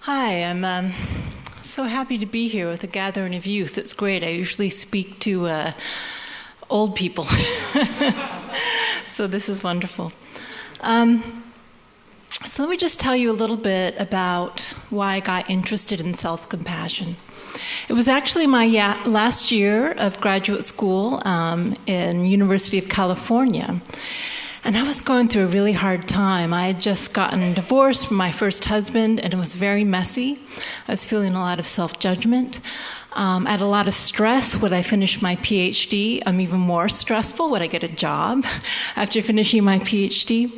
Hi, I'm so happy to be here with a gathering of youth. It's great. I usually speak to old people, so this is wonderful. So let me just tell you a little bit about why I got interested in self-compassion. It was actually my last year of graduate school in University of California. And I was going through a really hard time. I had just gotten divorced from my first husband, and it was very messy. I was feeling a lot of self-judgment. I had a lot of stress. Would I finish my PhD? Even more stressful. Would I get a job after finishing my PhD?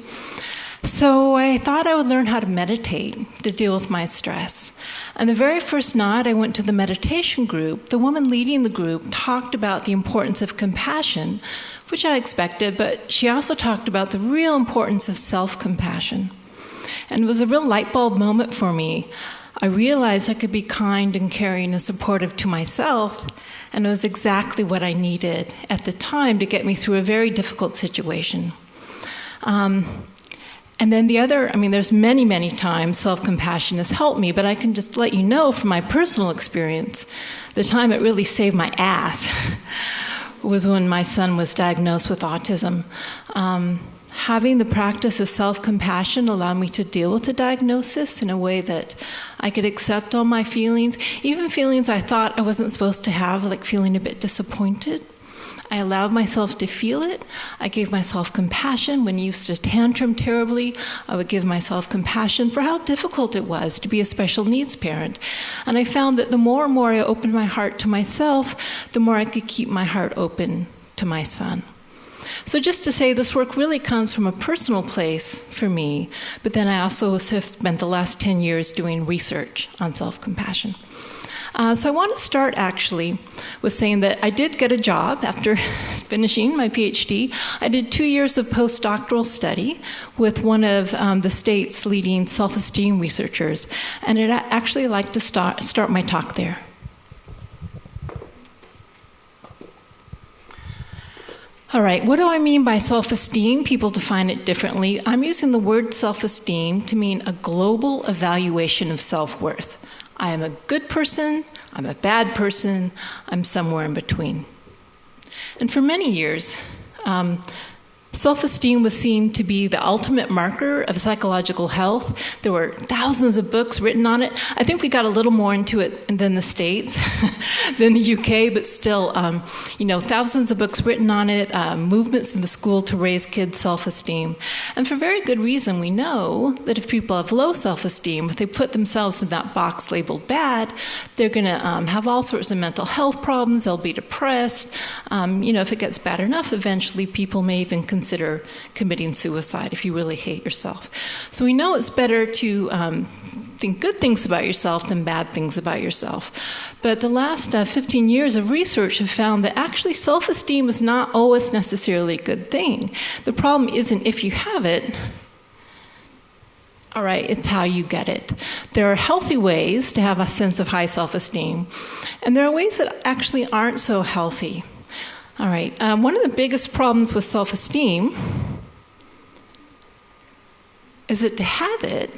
So I thought I would learn how to meditate to deal with my stress. And the very first night I went to the meditation group, the woman leading the group talked about the importance of compassion, which I expected, but she also talked about the real importance of self-compassion. And it was a real light bulb moment for me. I realized I could be kind and caring and supportive to myself, and it was exactly what I needed at the time to get me through a very difficult situation. And then there's many, many times self-compassion has helped me, but I can just let you know from my personal experience, the time it really saved my ass was when my son was diagnosed with autism. Having the practice of self-compassion allowed me to deal with the diagnosis in a way that I could accept all my feelings, even feelings I thought I wasn't supposed to have, like feeling a bit disappointed. I allowed myself to feel it. I gave myself compassion. When I used to tantrum terribly, I would give myself compassion for how difficult it was to be a special needs parent. And I found that the more and more I opened my heart to myself, the more I could keep my heart open to my son. So just to say, this work really comes from a personal place for me, but then I also have spent the last 10 years doing research on self-compassion. So I want to start actually with saying that I did get a job after finishing my PhD. I did 2 years of postdoctoral study with one of the state's leading self-esteem researchers, and I'd actually like to start my talk there. All right, what do I mean by self-esteem? People define it differently. I'm using the word self-esteem to mean a global evaluation of self-worth. I am a good person, I'm a bad person, I'm somewhere in between. And for many years, self-esteem was seen to be the ultimate marker of psychological health. There were thousands of books written on it. I think we got a little more into it than the States, than the UK, but still, thousands of books written on it, movements in the school to raise kids' self-esteem. And for very good reason, we know that if people have low self-esteem, if they put themselves in that box labeled bad, they're going to have all sorts of mental health problems, they'll be depressed. If it gets bad enough, eventually people may even consider committing suicide if you really hate yourself. So we know it's better to think good things about yourself than bad things about yourself. But the last 15 years of research have found that actually self-esteem is not always necessarily a good thing. The problem isn't if you have it. All right, it's how you get it. There are healthy ways to have a sense of high self-esteem, and there are ways that actually aren't so healthy. All right, one of the biggest problems with self-esteem is that to have it,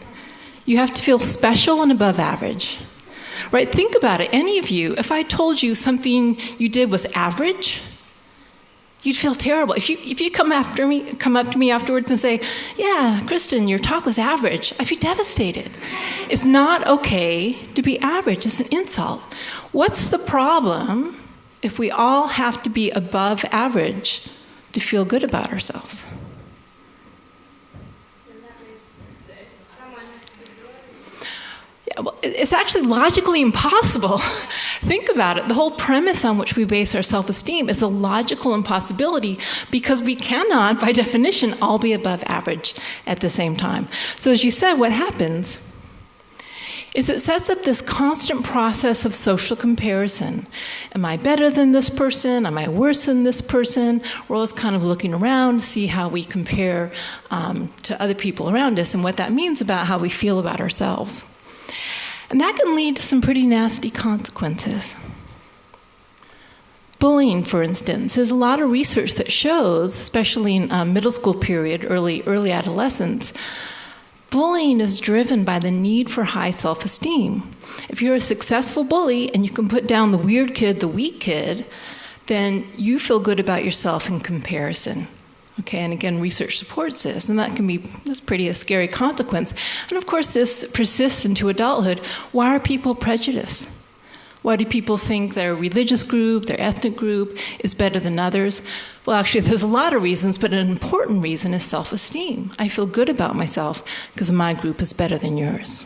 you have to feel special and above average. Right? Think about it. Any of you, if I told you something you did was average, you'd feel terrible. If you come up to me afterwards and say, "Yeah, Kristin, your talk was average," I'd be devastated. It's not okay to be average. It's an insult. What's the problem if we all have to be above average to feel good about ourselves? Yeah, well, it's actually logically impossible. Think about it. The whole premise on which we base our self-esteem is a logical impossibility because we cannot, by definition, all be above average at the same time. So as you said, what happens is it sets up this constant process of social comparison. Am I better than this person? Am I worse than this person? We're always kind of looking around to see how we compare to other people around us and what that means about how we feel about ourselves. And that can lead to some pretty nasty consequences. Bullying, for instance, there's a lot of research that shows, especially in middle school period, early adolescence, bullying is driven by the need for high self-esteem. If you're a successful bully and you can put down the weird kid, the weak kid, then you feel good about yourself in comparison. Okay, and again, research supports this, and that's pretty a scary consequence. And of course, this persists into adulthood. Why are people prejudiced? Why do people think their religious group, their ethnic group is better than others? Well, actually, there's a lot of reasons, but an important reason is self-esteem. I feel good about myself because my group is better than yours.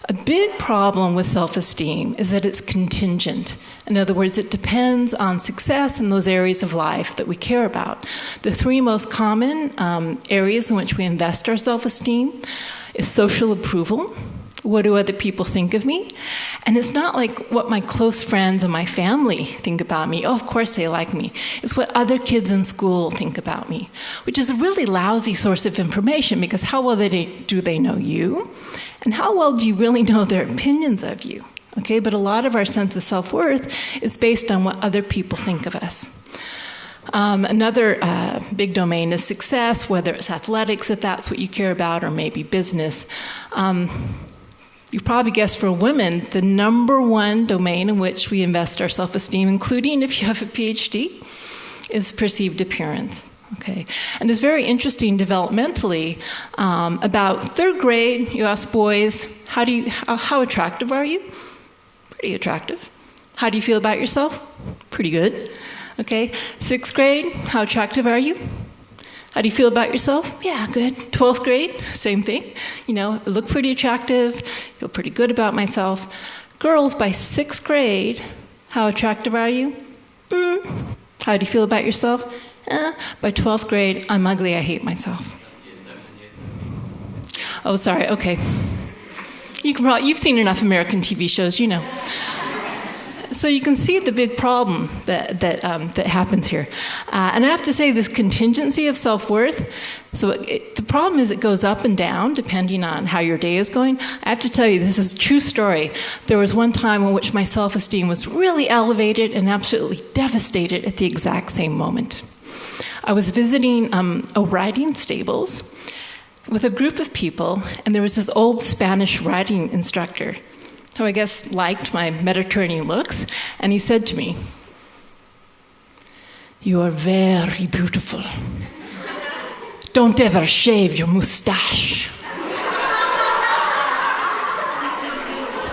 A big problem with self-esteem is that it's contingent. In other words, it depends on success in those areas of life that we care about. The three most common areas in which we invest our self-esteem is social approval. What do other people think of me? And it's not like what my close friends and my family think about me. Oh, of course they like me. It's what other kids in school think about me, which is a really lousy source of information because how well do they know you? And how well do you really know their opinions of you? Okay, but a lot of our sense of self-worth is based on what other people think of us. Another big domain is success, whether it's athletics, if that's what you care about, or maybe business. You probably guessed for women, the number one domain in which we invest our self-esteem, including if you have a PhD, is perceived appearance. Okay, and it's very interesting developmentally. About third grade, you ask boys, how attractive are you? Pretty attractive. How do you feel about yourself? Pretty good. Okay, sixth grade, how attractive are you? How do you feel about yourself? Yeah, good. 12th grade, same thing. You know, I look pretty attractive, feel pretty good about myself. Girls, by sixth grade, how attractive are you? How do you feel about yourself? By 12th grade, I'm ugly, I hate myself. Oh, sorry, okay. You've seen enough American TV shows, you know. So you can see the big problem that happens here. And I have to say, this contingency of self-worth, the problem is it goes up and down depending on how your day is going. I have to tell you, this is a true story. There was one time in which my self-esteem was really elevated and absolutely devastated at the exact same moment. I was visiting a riding stables with a group of people, and there was this old Spanish riding instructor who I guess liked my Mediterranean looks, and he said to me, "You are very beautiful. Don't ever shave your mustache."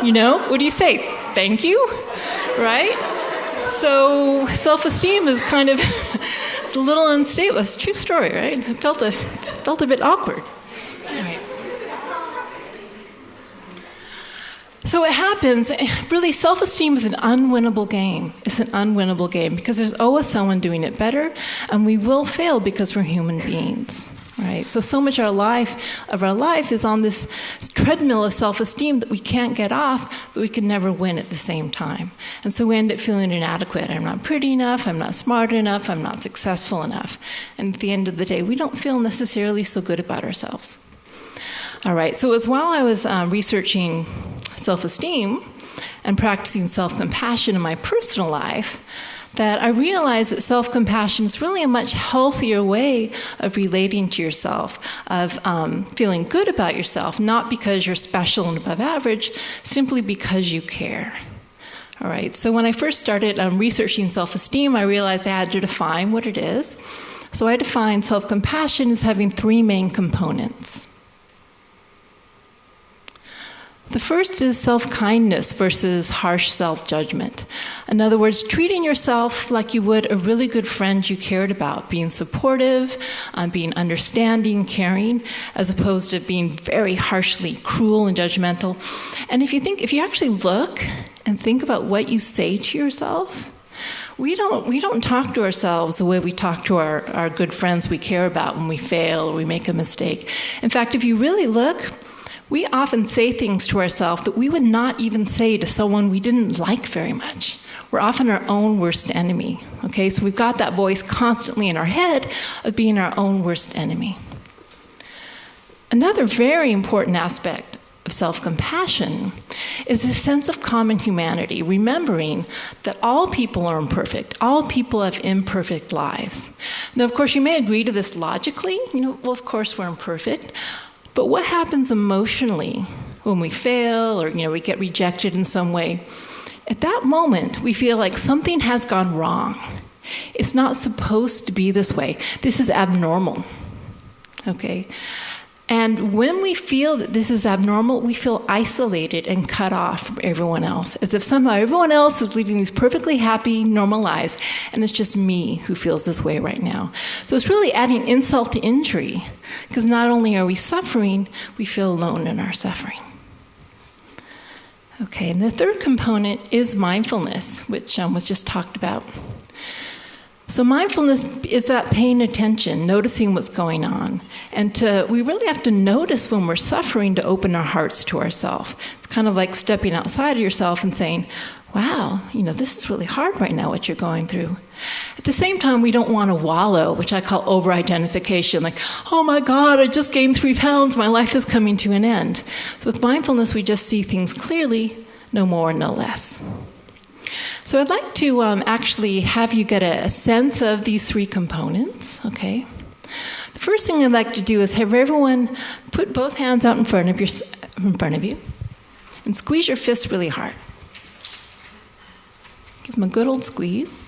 You know, what do you say? Thank you, right? So self-esteem is kind of, it's a little unstable. It's a true story, right? I felt a bit awkward. All right. So what happens, really, self-esteem is an unwinnable game. It's an unwinnable game because there's always someone doing it better, and we will fail because we're human beings, right? So much of our life is on this treadmill of self-esteem that we can't get off, but we can never win at the same time. And so we end up feeling inadequate. I'm not pretty enough, I'm not smart enough, I'm not successful enough. And at the end of the day, we don't feel necessarily so good about ourselves. All right, so it was while I was researching self-esteem and practicing self-compassion in my personal life that I realized that self-compassion is really a much healthier way of relating to yourself, of feeling good about yourself, not because you're special and above average, simply because you care. All right, so when I first started researching self-esteem, I realized I had to define what it is. So I defined self-compassion as having three main components. The first is self-kindness versus harsh self-judgment. In other words, treating yourself like you would a really good friend you cared about, being supportive, being understanding, caring, as opposed to being very harshly cruel and judgmental. And if you actually look and think about what you say to yourself, we don't talk to ourselves the way we talk to our good friends we care about when we fail or we make a mistake. In fact, if you really look, we often say things to ourselves that we would not even say to someone we didn't like very much. We're often our own worst enemy. Okay, so we've got that voice constantly in our head of being our own worst enemy. Another very important aspect of self-compassion is a sense of common humanity, remembering that all people are imperfect. All people have imperfect lives. Now, of course, you may agree to this logically. Well, of course, we're imperfect. But what happens emotionally when we fail or, we get rejected in some way? At that moment, we feel like something has gone wrong. It's not supposed to be this way. This is abnormal. Okay? And when we feel that this is abnormal, we feel isolated and cut off from everyone else, as if somehow everyone else is leading these perfectly happy, normal lives, and it's just me who feels this way right now. So it's really adding insult to injury, because not only are we suffering, we feel alone in our suffering. Okay, and the third component is mindfulness, which was just talked about. So mindfulness is that paying attention, noticing what's going on. And we really have to notice when we're suffering to open our hearts to ourselves. It's kind of like stepping outside of yourself and saying, wow, this is really hard right now, what you're going through. At the same time, we don't want to wallow, which I call over-identification. Like, oh my God, I just gained 3 pounds, my life is coming to an end. So with mindfulness, we just see things clearly, no more, no less. So I'd like to actually have you get a sense of these 3 components, okay? The first thing I'd like to do is have everyone put both hands out in front of you and squeeze your fists really hard. Give them a good old squeeze.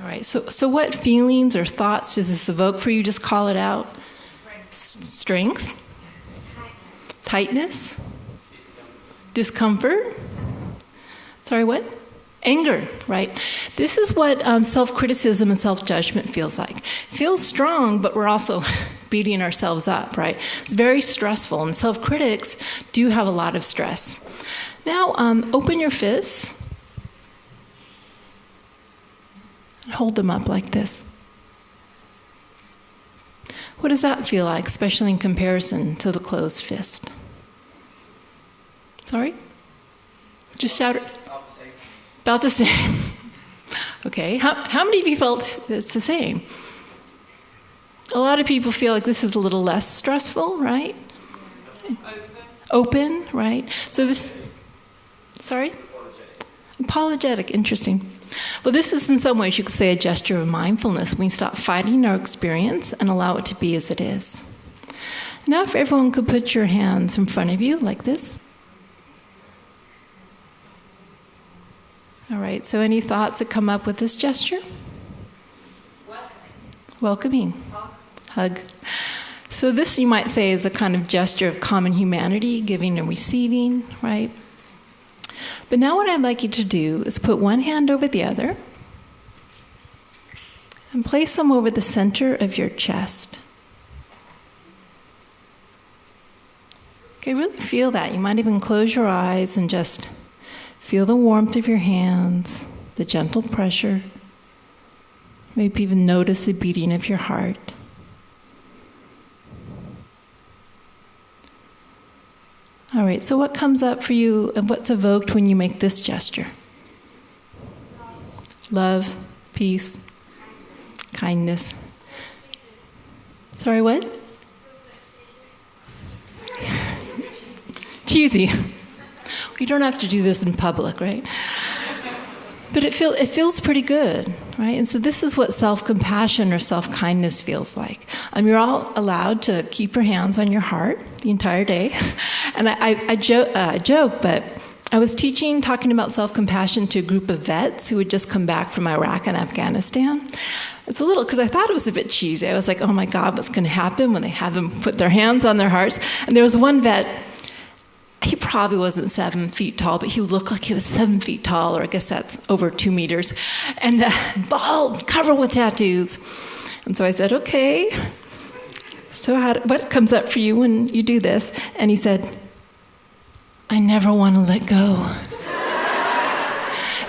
All right, so what feelings or thoughts does this evoke for you? Just call it out. Strength. Tightness. Discomfort. Sorry, what? Anger, right? This is what self-criticism and self-judgment feels like. It feels strong, but we're also beating ourselves up, right? It's very stressful, and self-critics do have a lot of stress. Now, open your fists. Hold them up like this. What does that feel like, especially in comparison to the closed fist? Sorry? Just shout it. About the same. Okay. How many of you felt it's the same? A lot of people feel like this is a little less stressful, right? Open, right? So this... Sorry? Apologetic. Interesting. Well, this is in some ways, you could say, a gesture of mindfulness. We stop fighting our experience and allow it to be as it is. Now, if everyone could put your hands in front of you like this. All right, so any thoughts that come up with this gesture? Welcoming. Hug. So this, you might say, is a kind of gesture of common humanity, giving and receiving, right? But now what I'd like you to do is put one hand over the other and place them over the center of your chest. Okay, really feel that. You might even close your eyes and just feel the warmth of your hands, the gentle pressure. Maybe even notice the beating of your heart. All right, so what comes up for you and what's evoked when you make this gesture? Love, peace, kindness. Sorry, what? Cheesy. You don't have to do this in public, right? But it feels pretty good, right? And so this is what self-compassion or self-kindness feels like. You're all allowed to keep your hands on your heart the entire day. And I joke, but I was talking about self-compassion to a group of vets who had just come back from Iraq and Afghanistan. It's a little, because I thought it was a bit cheesy. I was like, oh my God, what's going to happen when they have them put their hands on their hearts? And there was one vet. He probably wasn't 7 feet tall, but he looked like he was 7 feet tall, or I guess that's over 2 meters, and bald, covered with tattoos. And so I said, okay, so what comes up for you when you do this? And he said, I never want to let go.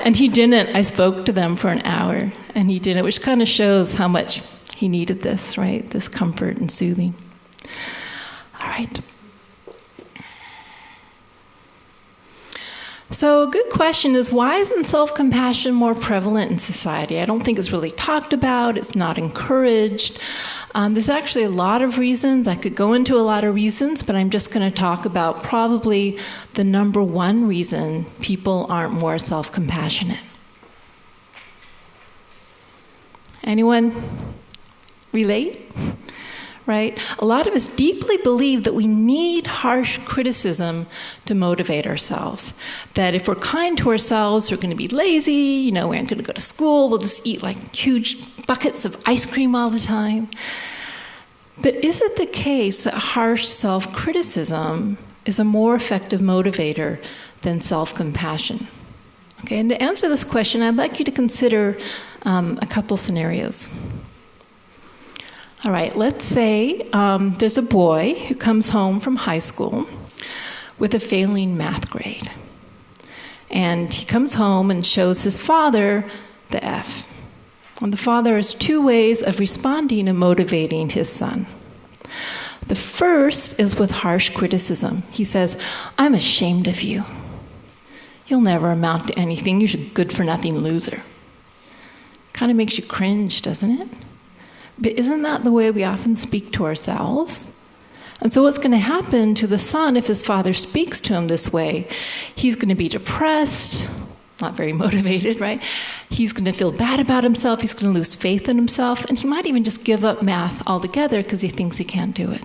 And he didn't. I spoke to them for an hour, and he didn't, which kind of shows how much he needed this, right? This comfort and soothing. All right. So a good question is, why isn't self-compassion more prevalent in society? I don't think it's really talked about. It's not encouraged. There's actually a lot of reasons. I could go into a lot of reasons, but I'm just going to talk about probably the number one reason people aren't more self-compassionate. Anyone relate? Right? A lot of us deeply believe that we need harsh criticism to motivate ourselves. That if we're kind to ourselves, we're going to be lazy, we aren't going to go to school, we'll just eat like huge buckets of ice cream all the time. But is it the case that harsh self-criticism is a more effective motivator than self-compassion? Okay, and to answer this question, I'd like you to consider a couple scenarios. All right, let's say there's a boy who comes home from high school with a failing math grade. And he comes home and shows his father the F. And the father has two ways of responding and motivating his son. The first is with harsh criticism. He says, "I'm ashamed of you. You'll never amount to anything. You're a good-for-nothing loser." Kind of makes you cringe, doesn't it? But isn't that the way we often speak to ourselves? And so what's going to happen to the son if his father speaks to him this way? He's going to be depressed, not very motivated, right? He's going to feel bad about himself. He's going to lose faith in himself. And he might even just give up math altogether because he thinks he can't do it.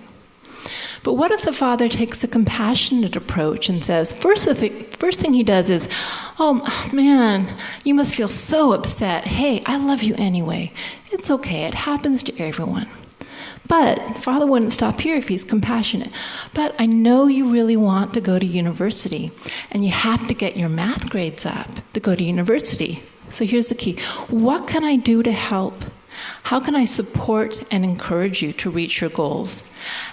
But what if the father takes a compassionate approach and says, first thing he does is, "Oh, man, you must feel so upset. Hey, I love you anyway. It's okay. It happens to everyone." But the father wouldn't stop here if he's compassionate. "But I know you really want to go to university, and you have to get your math grades up to go to university. So here's the key. What can I do to help? How can I support and encourage you to reach your goals?"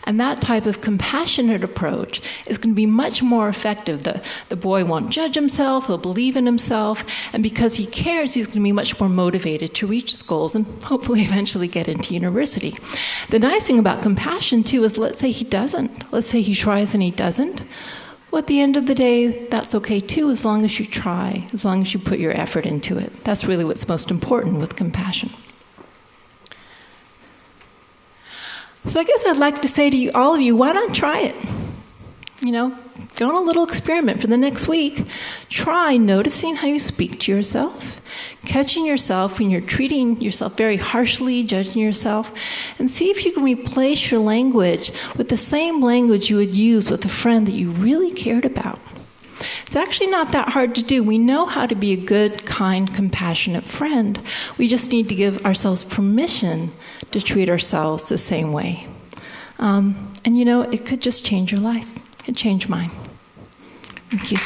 And that type of compassionate approach is going to be much more effective. The boy won't judge himself, he'll believe in himself, and because he cares, he's going to be much more motivated to reach his goals and hopefully eventually get into university. The nice thing about compassion, too, is let's say he doesn't. Let's say he tries and he doesn't. Well, at the end of the day, that's okay, too, as long as you try, as long as you put your effort into it. That's really what's most important with compassion. So I guess I'd like to say to you, all of you, why not try it? Go on a little experiment for the next week. Try noticing how you speak to yourself, catching yourself when you're treating yourself very harshly, judging yourself, and see if you can replace your language with the same language you would use with a friend that you really cared about. It's actually not that hard to do. We know how to be a good, kind, compassionate friend. We just need to give ourselves permission to treat ourselves the same way. And it could just change your life. It could change mine. Thank you.